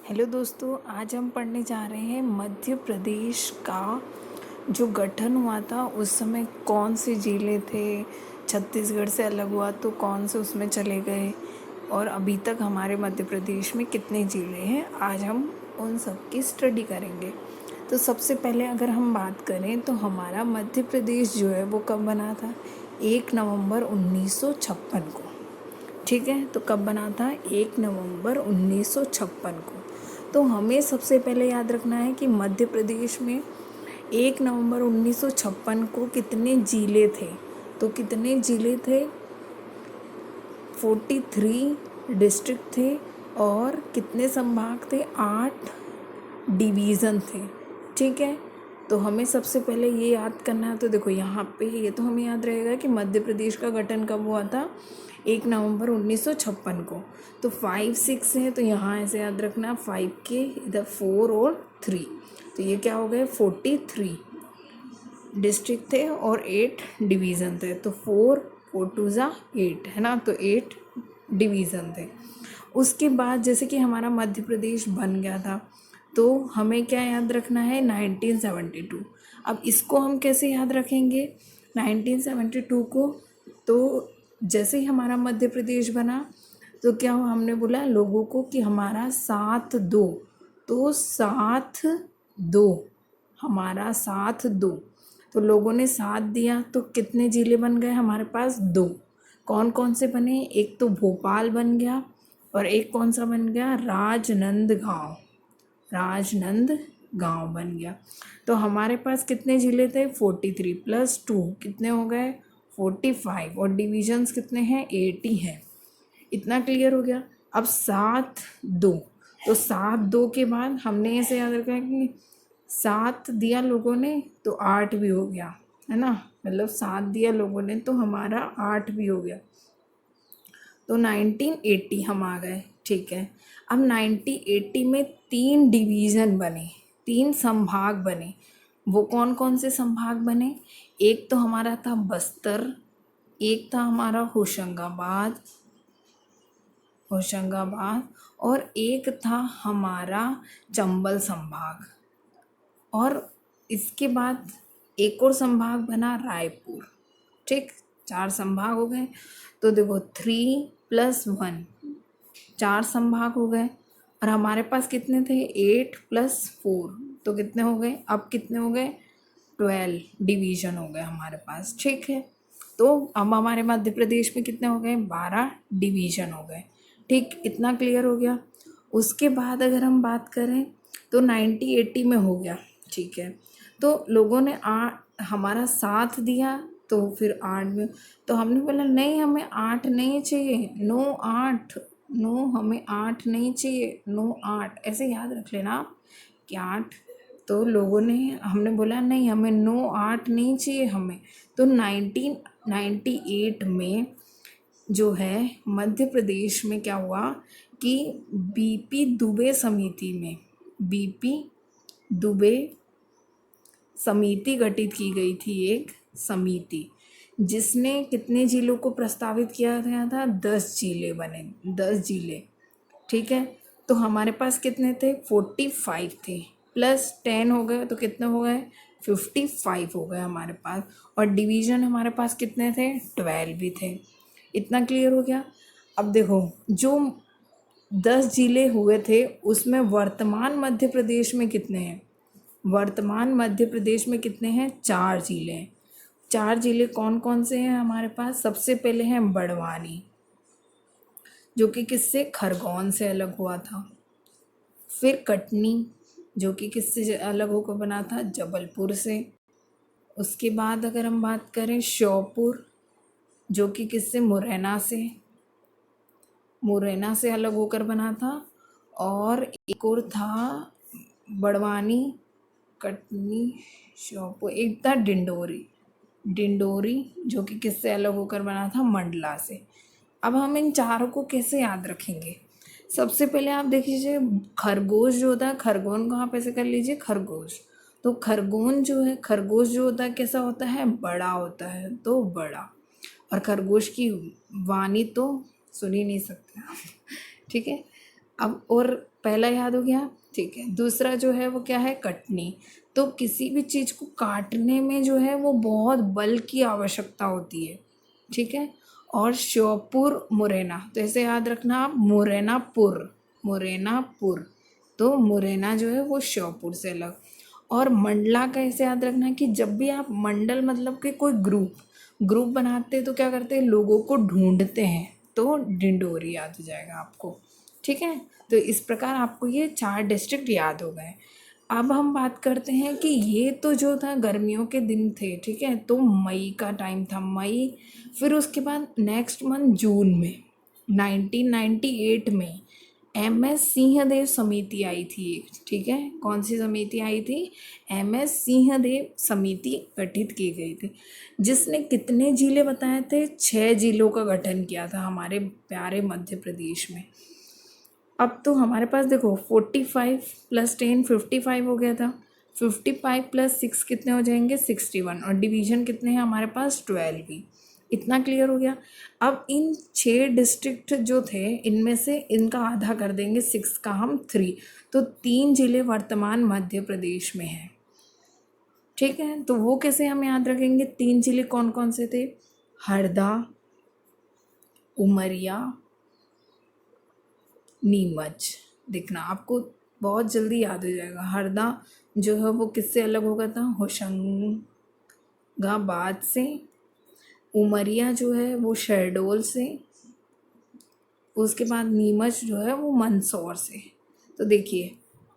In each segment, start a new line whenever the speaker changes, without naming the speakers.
Hello दोस्तों, आज हम पढ़ने जा रहे हैं मध्य प्रदेश का जो गठन हुआ था उस समय कौन से जिले थे। छत्तीसगढ़ से अलग हुआ तो कौन से उसमें चले गए और अभी तक हमारे मध्य प्रदेश में कितने जिले हैं, आज हम उन सब की स्टडी करेंगे। तो सबसे पहले अगर हम बात करें तो हमारा मध्य प्रदेश जो है वो कब बना था? 1 नवंबर 1956 को। ठीक है, तो कब बना था? 1 नवंबर 1956 को। तो हमें सबसे पहले याद रखना है कि मध्य प्रदेश में 1 नवंबर 1956 को कितने जिले थे। तो कितने जिले थे? 43 डिस्ट्रिक्ट थे और कितने संभाग थे? 8 डिवीज़न थे। ठीक है, तो हमें सबसे पहले ये याद करना है। तो देखो यहाँ पे ये तो हमें याद रहेगा कि मध्य प्रदेश का गठन कब हुआ था? 1 नवंबर 1956 को। तो 5 6 है तो यहाँ ऐसे याद रखना, 5 के इधर 4 और 3, तो ये क्या हो गए? 43 डिस्ट्रिक्ट थे और 8 डिवीज़न थे। तो 4 2 8 है ना, तो 8 डिवीज़न थे। उसके बाद जैसे कि हमारा मध्य प्रदेश बन गया था तो हमें क्या याद रखना है? 1972। अब इसको हम कैसे याद रखेंगे 1972 को? तो जैसे ही हमारा मध्य प्रदेश बना तो क्या हुआ? हमने बोला लोगों को कि हमारा साथ दो, तो साथ दो, हमारा साथ दो। तो लोगों ने साथ दिया तो कितने ज़िले बन गए हमारे पास? 2। कौन कौन से बने? एक तो भोपाल बन गया और एक कौन सा बन गया? राजनांदगांव। राजनांदगांव बन गया। तो हमारे पास कितने ज़िले थे? 43 + 2 कितने हो गए? 45। और डिवीजन्स कितने हैं? 80 हैं। इतना क्लियर हो गया। अब 7 2, तो 7 2 के बाद हमने ऐसे याद रखा कि 7 दिया लोगों ने तो 8 भी हो गया, है ना। मतलब 7 दिया लोगों ने तो हमारा 8 भी हो गया। तो 1980 हम आ गए। ठीक है, अब 1980 में 3 डिवीज़न बने, 3 संभाग बने। वो कौन कौन से संभाग बने? एक तो हमारा था बस्तर, एक था हमारा होशंगाबाद और एक था हमारा चंबल संभाग। और इसके बाद एक और संभाग बना रायपुर। ठीक, 4 संभाग हो गए। तो देखो 3 + 1 4 संभाग हो गए और हमारे पास कितने थे? 8 + 4, तो कितने हो गए? अब कितने हो गए? 12 डिवीज़न हो गए हमारे पास। ठीक है, तो अब हमारे मध्य प्रदेश में कितने हो गए? 12 डिवीज़न हो गए। ठीक, इतना क्लियर हो गया। उसके बाद अगर हम बात करें तो 1980 में हो गया। ठीक है, तो लोगों ने हमारा साथ दिया तो फिर 8 में, तो हमने बोला नहीं हमें 8 नहीं चाहिए, नो 8, नो हमें 8 नहीं चाहिए, नो 8, ऐसे याद रख लेना आप कि 8। तो लोगों ने, हमने बोला नहीं हमें नो 8 नहीं चाहिए हमें। तो 1998 में जो है मध्य प्रदेश में क्या हुआ कि बीपी दुबे समिति में, बीपी दुबे समिति गठित की गई थी, एक समिति जिसने कितने जिलों को प्रस्तावित किया गया था? 10 जिले बने, 10 जिले। ठीक है, तो हमारे पास कितने थे? 45 थे, +10 हो गए तो कितने हो गए? 55 हो गए हमारे पास। और डिवीज़न हमारे पास कितने थे? 12 भी थे। इतना क्लियर हो गया। अब देखो जो 10 जिले हुए थे उसमें वर्तमान मध्य प्रदेश में कितने हैं? वर्तमान मध्य प्रदेश में कितने हैं? 4 जिले हैं। 4 जिले कौन कौन से हैं हमारे पास? सबसे पहले हैं बड़वानी, जो कि किससे? खरगोन से अलग हुआ था। फिर कटनी, जो कि किससे अलग होकर बना था? जबलपुर से। उसके बाद अगर हम बात करें श्योपुर, जो कि किससे? मुरैना से अलग होकर बना था। और एक और था बड़वानी, कटनी, श्योपुर, एक था डिंडोरी, जो कि किससे अलग होकर बना था? मंडला से। अब हम इन चारों को कैसे याद रखेंगे? सबसे पहले आप देख लीजिए खरगोश जो होता है, खरगोन को आप ऐसे कर लीजिए खरगोश। तो खरगोन जो है, खरगोश जो होता है कैसा होता है? बड़ा होता है, तो बड़ा। और खरगोश की वाणी तो सुन ही नहीं सकते आप। ठीक है, अब और पहला याद हो गया, ठीक है। दूसरा जो है वो क्या है, कटनी। तो किसी भी चीज़ को काटने में जो है वो बहुत बल की आवश्यकता होती है, ठीक है। और श्योपुर मुरैना, तो ऐसे याद रखना आप, मुरैनापुर, मुरैनापुर। तो मुरैना जो है वो श्योपुर से अलग। और मंडला का ऐसे याद रखना कि जब भी आप मंडल मतलब कि कोई ग्रुप बनाते हैं तो क्या करते हैं, लोगों को ढूंढते हैं, तो डिंडोरी याद हो जाएगा आपको, ठीक है। तो इस प्रकार आपको ये 4 डिस्ट्रिक्ट याद हो गए। अब हम बात करते हैं कि ये तो जो था गर्मियों के दिन थे, ठीक है। तो मई का टाइम था, मई। फिर उसके बाद नेक्स्ट मंथ जून में 1998 में MS सिंहदेव समिति आई थी एक, ठीक है। कौन सी समिति आई थी, MS सिंहदेव समिति गठित की गई थी, जिसने कितने जिले बताए थे, 6 जिलों का गठन किया था हमारे प्यारे मध्य प्रदेश में। अब तो हमारे पास देखो 45 + 10 55 हो गया था, 55 + 6 कितने हो जाएंगे, 61। और डिवीज़न कितने हैं हमारे पास, 12 भी। इतना क्लियर हो गया। अब इन 6 डिस्ट्रिक्ट जो थे इनमें से इनका आधा कर देंगे, 6 का हम 3, तो 3 जिले वर्तमान मध्य प्रदेश में हैं, ठीक है। तो वो कैसे हम याद रखेंगे, 3 जिले कौन कौन से थे, हरदा, उमरिया, नीमच। देखना आपको बहुत जल्दी याद हो जाएगा। हरदा जो है वो किससे अलग होगा था, होशंगाबाद से। उमरिया जो है वो शहडोल से। उसके बाद नीमच जो है वो मंदसौर से। तो देखिए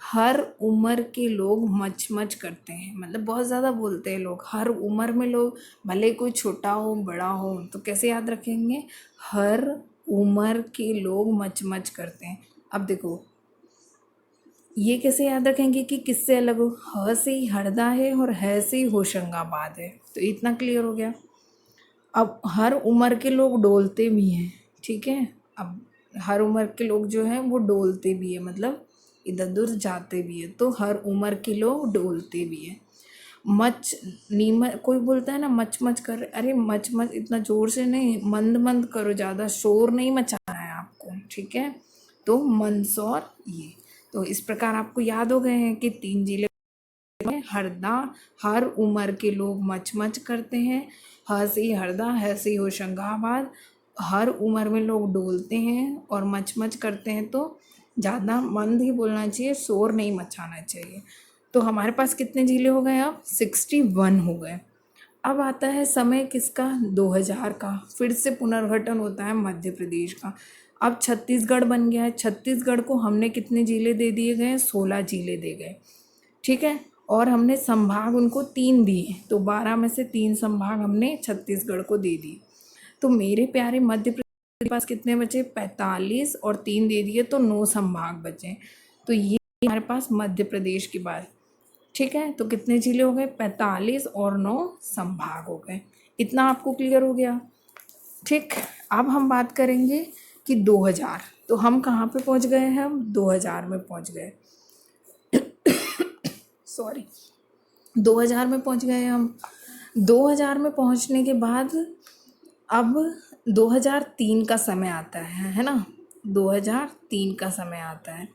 हर उम्र के लोग मच मच करते हैं, मतलब बहुत ज़्यादा बोलते हैं लोग, हर उम्र में लोग, भले कोई छोटा हो बड़ा हो, तो कैसे याद रखेंगे, हर उम्र के लोग मच मच करते हैं। अब देखो ये कैसे याद रखेंगे कि किससे अलग हो, ह से ही हरदा है और है से ही होशंगाबाद है, तो इतना क्लियर हो गया। अब हर उम्र के लोग डोलते भी हैं, ठीक है। अब हर उम्र के लोग जो हैं वो डोलते भी है, मतलब इधर उधर जाते भी है, तो हर उम्र के लोग डोलते भी हैं। मच नीम, कोई बोलता है ना मच मच कर, अरे मच मच इतना ज़ोर से नहीं, मंद मंद करो, ज़्यादा शोर नहीं मचाना है आपको, ठीक है। तो मंदसौर ये, तो इस प्रकार आपको याद हो गए हैं कि 3 जिले में हरदा, हर उम्र के लोग मच मच करते हैं, ह से हरदा, है से होशंगाबाद, हर उम्र में लोग डोलते हैं और मच मच करते हैं, तो ज़्यादा मंद ही बोलना चाहिए, शोर नहीं मचाना चाहिए। तो हमारे पास कितने जिले हो गए, अब 61 हो गए। अब आता है समय किसका, 2000 का, फिर से पुनर्गठन होता है मध्य प्रदेश का। अब छत्तीसगढ़ बन गया है, छत्तीसगढ़ को हमने कितने जिले दे दिए गए, 16 जिले दे गए, ठीक है। और हमने संभाग उनको 3 दिए, तो 12 में से 3 संभाग हमने छत्तीसगढ़ को दे दिए। तो मेरे प्यारे मध्य प्रदेश के पास कितने बचे, 45, और 3 दे दिए तो 9 संभाग बचे। तो ये हमारे पास मध्य प्रदेश की बात, ठीक है। तो कितने जिले हो गए, 45 और 9 संभाग हो गए। इतना आपको क्लियर हो गया, ठीक। अब हम बात करेंगे कि 2000, तो हम कहाँ पे पहुँच गए हैं, हम 2000 में पहुँच गए, सॉरी 2000 में पहुँच गए हम। 2000 में पहुँचने के बाद अब 2003 का समय आता है ना, 2003 का समय आता है,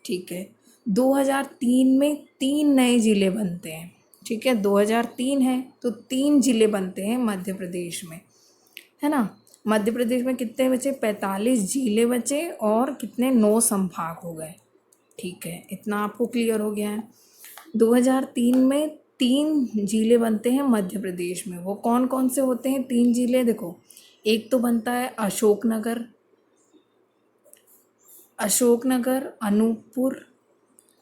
ठीक है। 2003 में 3 नए ज़िले बनते हैं, ठीक है। 2003 है तो 3 ज़िले बनते हैं मध्य प्रदेश में, है ना। मध्य प्रदेश में कितने बचे, 45 ज़िले बचे, और कितने, 9 संभाग हो गए, ठीक है। इतना आपको क्लियर हो गया है। 2003 में 3 ज़िले बनते हैं मध्य प्रदेश में, वो कौन कौन से होते हैं 3 ज़िले, देखो एक तो बनता है अशोकनगर, अनूपपुर,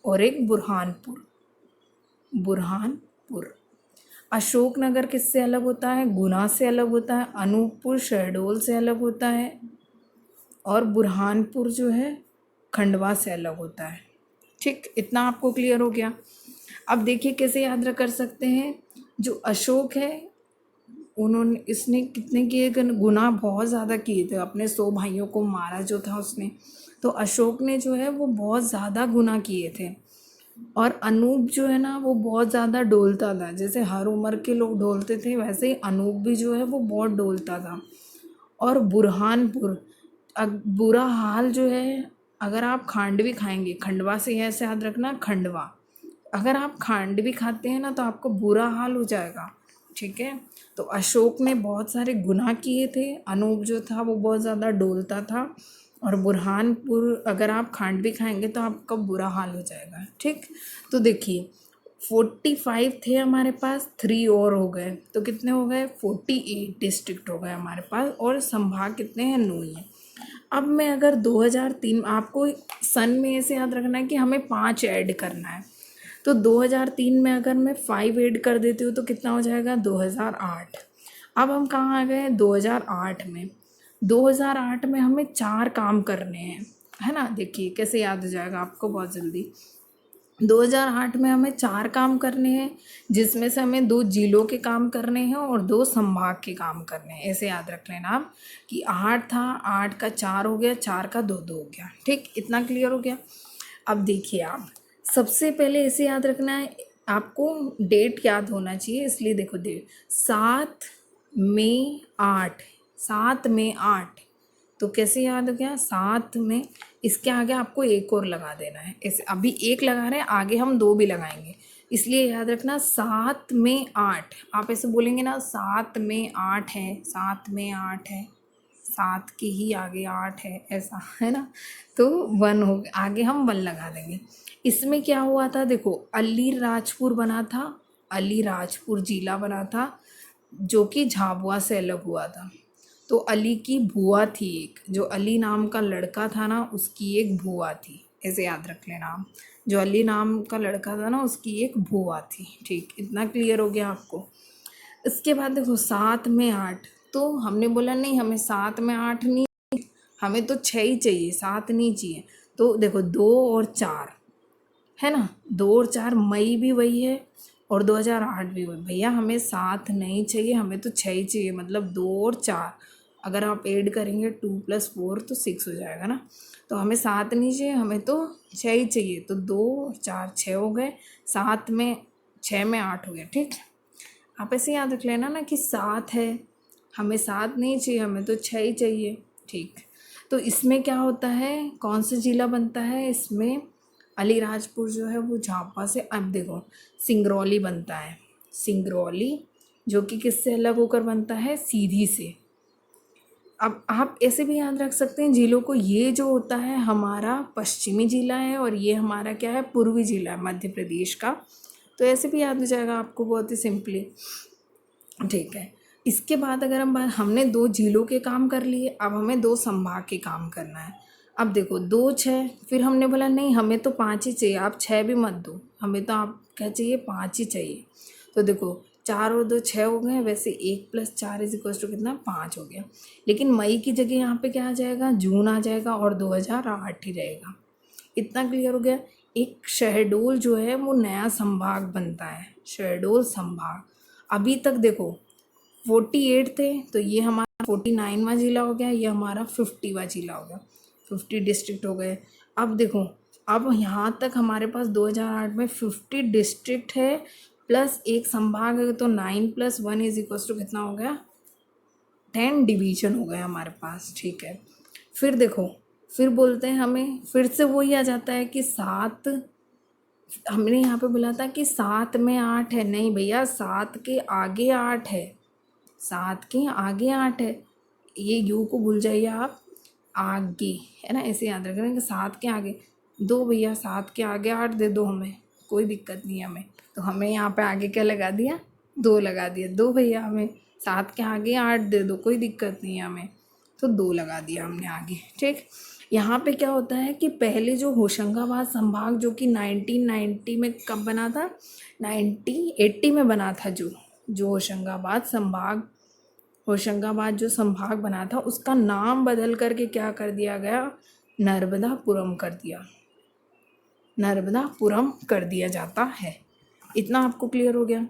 और एक बुरहानपुर, बुरहानपुर। अशोकनगर किससे अलग होता है, गुना से अलग होता है, अनूपपुर शहडोल से अलग होता है, और बुरहानपुर जो है खंडवा से अलग होता है, ठीक। इतना आपको क्लियर हो गया। अब देखिए कैसे याद कर सकते हैं, जो अशोक है उन्होंने, इसने कितने किए, गुना बहुत ज़्यादा किए थे, अपने 100 भाइयों को मारा जो था उसने, तो अशोक ने जो है वो बहुत ज़्यादा गुना किए थे। और अनूप जो है ना वो बहुत ज़्यादा डोलता था, जैसे हर उम्र के लोग डोलते थे वैसे ही अनूप भी जो है वो बहुत डोलता था। और बुरहानपुर, बुरा हाल जो है अगर आप खांडवी खाएंगे, खंडवा से ऐसे याद रखना, खंडवा, अगर आप खांडवी खाते हैं ना तो आपको बुरा हाल हो जाएगा, ठीक है। तो अशोक ने बहुत सारे गुनाह किए थे, अनूप जो था वो बहुत ज़्यादा डोलता था, और बुरहानपुर अगर आप खांडवी खाएंगे तो आपका बुरा हाल हो जाएगा, ठीक। तो देखिए 45 थे हमारे पास, 3 और हो गए तो कितने हो गए, 48 डिस्ट्रिक्ट हो गए हमारे पास, और संभाग कितने हैं, 9 ही हैं। अब मैं अगर 2003, आपको सन में ऐसे याद रखना है कि हमें 5 ऐड करना है, तो 2003 में अगर मैं 5 ऐड कर देती हूँ तो कितना हो जाएगा, 2008। अब हम कहाँ आ गए, 2008 में। 2008 में हमें 4 काम करने हैं, है ना। देखिए कैसे याद हो जाएगा आपको बहुत जल्दी। 2008 में हमें 4 काम करने हैं, जिसमें से हमें 2 जिलों के काम करने हैं और 2 संभाग के काम करने हैं। ऐसे याद रख लेना आप कि 8 था, 8 का 4 हो गया, 4 का 2 हो गया, ठीक। इतना क्लियर हो गया। अब देखिए आप सबसे पहले ऐसे याद रखना है, आपको डेट याद होना चाहिए, इसलिए देखो डेट 7 मई 8, 7 मई 8, तो कैसे याद हो गया, 7 में, इसके आगे आपको एक और लगा देना है। ऐसे अभी एक लगा रहे हैं, आगे हम 2 भी लगाएंगे, इसलिए याद रखना 7 मई 8। आप ऐसे बोलेंगे ना, 7 मई 8 है, 7 मई 8 है, 7 के ही आगे 8 है, ऐसा है ना, तो 1 हो, आगे हम 1 लगा देंगे। इसमें क्या हुआ था, देखो अलीराजपुर बना था, अलीराजपुर जिला बना था, जो कि झाबुआ से अलग हुआ था। तो अली की बुआ थी एक, जो अली नाम का लड़का था ना, उसकी एक बुआ थी, ऐसे याद रख लेना आप। जो अली नाम का लड़का था ना, उसकी एक बुआ थी, ठीक। इतना क्लियर हो गया आपको। इसके बाद देखो 7 में 8, तो हमने बोला नहीं हमें 7 में 8 नहीं, हमें तो 6 ही चाहिए, 7 नहीं चाहिए। तो देखो 2 और 4 है ना, 2 और 4, मई भी वही है और 2008 भी वही। भैया हमें 7 नहीं चाहिए, हमें तो 6 ही चाहिए, मतलब 2 और 4 अगर आप ऐड करेंगे 2 + 4 तो 6 हो जाएगा ना। तो हमें 7 नहीं चाहिए, हमें तो 6 ही चाहिए, तो 2 और 4 6 हो गए, 6 में 8 हो गया, ठीक। आप ऐसे याद रख लेना ना कि 7 है, हमें 7 नहीं चाहिए, हमें तो 6 ही चाहिए, ठीक। तो इसमें क्या होता है, कौन सा जिला बनता है इसमें, अलीराजपुर जो है वो झापा से, अब देखो सिंगरौली बनता है, सिंगरौली जो कि किससे अलग होकर बनता है, सीधी से। अब आप ऐसे भी याद रख सकते हैं जिलों को, ये जो होता है हमारा पश्चिमी जिला है और ये हमारा क्या है, पूर्वी जिला है मध्य प्रदेश का। तो ऐसे भी याद हो जाएगा आपको बहुत ही सिंपली, ठीक है। इसके बाद अगर हम हमने 2 जिलों के काम कर लिए, अब हमें 2 संभाग के काम करना है। अब देखो 2 6, फिर हमने बोला नहीं हमें तो 5 ही चाहिए, आप 6 भी मत दो, हमें तो आप क्या चाहिए, 5 ही चाहिए। तो देखो 4 और 2 6 हो गए, वैसे 1 + 4 = कितना, 5 हो गया। लेकिन मई की जगह यहाँ पे क्या आ जाएगा, जून आ जाएगा और 2008 ही रहेगा। इतना क्लियर हो गया। एक शहडोल जो है वो नया संभाग बनता है, शहडोल संभाग। अभी तक देखो 48 थे, तो ये हमारा 49वां जिला हो गया, ये हमारा 50वां जिला हो गया, 50 डिस्ट्रिक्ट हो गए। अब देखो अब यहाँ तक हमारे पास 2008 में 50 डिस्ट्रिक्ट है प्लस एक संभाग है, तो 9 + 1 = कितना हो गया, 10 डिवीजन हो गए हमारे पास, ठीक है। फिर देखो फिर बोलते हैं हमें, फिर से वही आ जाता है कि 7, हमने यहाँ पे बोला था कि 7 में 8 है, नहीं भैया 7 के आगे 8 है, 7 के आगे 8 है, ये यू को भूल जाइए आप, आगे है ना, ऐसे याद रखना कि 7 के आगे 2, भैया 7 के आगे 8 दे दो, हमें कोई दिक्कत नहीं है हमें। तो हमें यहाँ पे आगे क्या लगा दिया, 2 लगा दिया, 2 भैया हमें 7 के आगे 8 दे दो, कोई दिक्कत नहीं है हमें, तो 2 लगा दिया हमने आगे, ठीक। यहाँ पे क्या होता है कि पहले जो होशंगाबाद संभाग जो कि 1990 में कब बना था, 1980 में बना था, जो होशंगाबाद संभाग, होशंगाबाद जो संभाग बना था उसका नाम बदल करके क्या कर दिया गया, नर्मदापुरम कर दिया, नर्मदापुरम कर दिया जाता है। इतना आपको क्लियर हो गया।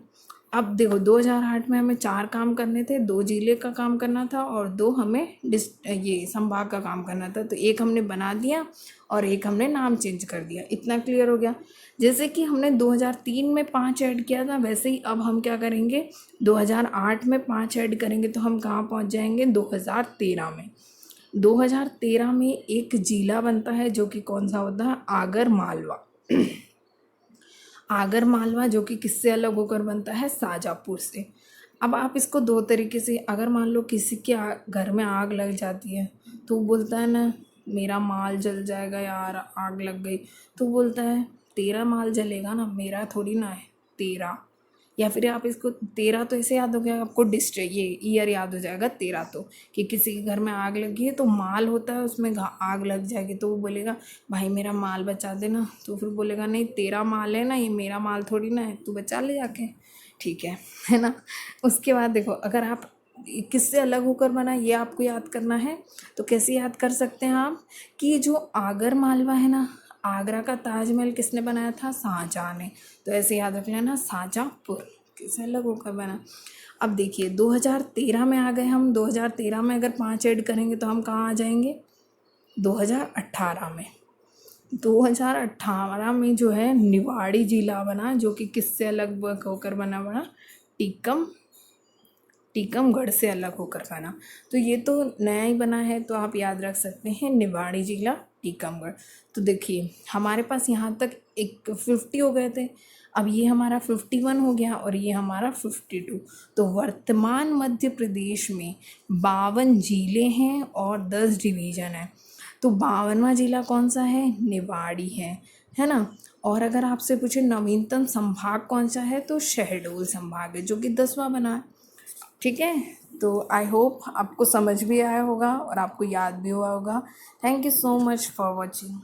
अब देखो 2008 में हमें 4 काम करने थे, 2 जिले का काम करना था और 2 हमें ये संभाग का काम करना था, तो एक हमने बना दिया और एक हमने नाम चेंज कर दिया। इतना क्लियर हो गया। जैसे कि हमने 2003 में 5 ऐड किया था, वैसे ही अब हम क्या करेंगे, 2008 में 5 ऐड करेंगे तो हम कहाँ पहुँच जाएंगे, 2013 में। 2013 में एक जिला बनता है जो कि कौन सा होता है, आगर मालवा। आगर मालवा जो कि किससे अलग होकर बनता है, शाजापुर से। अब आप इसको दो तरीके से, अगर मान लो किसी के घर में आग लग जाती है तो वो बोलता है ना मेरा माल जल जाएगा यार, आग लग गई, तो बोलता है तेरा माल जलेगा ना, मेरा थोड़ी ना है, तेरा। या फिर आप इसको, तेरा तो ऐसे याद हो गया आपको, डिस्ट्रिक्ट ये ईयर याद हो जाएगा तेरा, तो कि किसी के घर में आग लगी है तो माल होता है उसमें आग लग जाएगी तो वो बोलेगा भाई मेरा माल बचा देना, तो फिर बोलेगा नहीं तेरा माल है ना, ये मेरा माल थोड़ी ना है, तू बचा ले जाके, ठीक है ना। उसके बाद देखो, अगर आप किससे अलग होकर बना ये आपको याद करना है, तो कैसे याद कर सकते हैं आप, कि जो आगर मालवा है ना, आगरा का ताजमहल किसने बनाया था, शाहजहाँ ने, तो ऐसे याद रख लेना शाहजहाँपुर किससे अलग होकर बना। अब देखिए 2013 में आ गए हम, 2013 में अगर 5 ऐड करेंगे तो हम कहाँ आ जाएंगे, 2018 में। 2018 में जो है निवाड़ी जिला बना, जो कि किससे अलग होकर बना, टीकमगढ़ से अलग होकर बना। तो ये तो नया ही बना है, तो आप याद रख सकते हैं निवाड़ी जिला टीकमगढ़। तो देखिए हमारे पास यहाँ तक एक 50 हो गए थे, अब ये हमारा 51 हो गया और ये हमारा 52। तो वर्तमान मध्य प्रदेश में 52 जिले हैं और 10 डिवीज़न है। तो 52वां जिला कौन सा है, निवाड़ी है ना। और अगर आपसे पूछे नवीनतम संभाग कौन सा है, तो शहडोल संभाग है, जो कि 10वां बना है, ठीक है। तो आई होप आपको समझ भी आया होगा और आपको याद भी हुआ होगा। Thank you so much for watching.